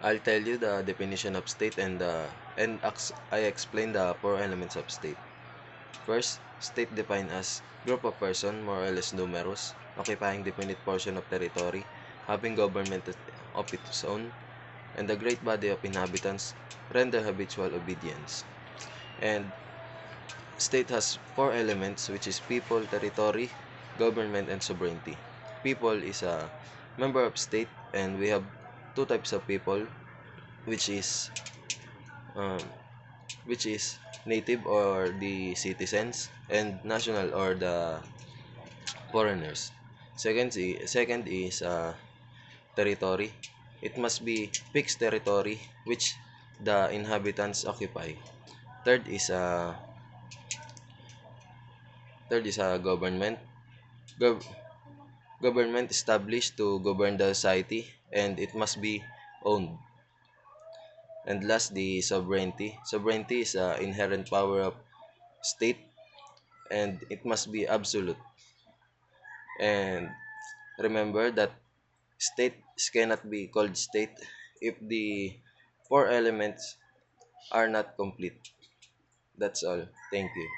I'll tell you the definition of state I explain the four elements of state. First, state defined as group of person more or less numerous, occupying definite portion of territory, having government of its own, and a great body of inhabitants render habitual obedience. And state has four elements, which is people, territory, government, and sovereignty. People is a member of state, and we have two types of people, which is um, which is native or the citizens, and national or the foreigners. Second is territory. It must be fixed territory which the inhabitants occupy. Third is uh, third is government. Gov- Government established to govern the society, and it must be owned. And last, the sovereignty. Sovereignty is inherent power of state, and it must be absolute. And remember that states cannot be called state if the four elements are not complete. That's all. Thank you.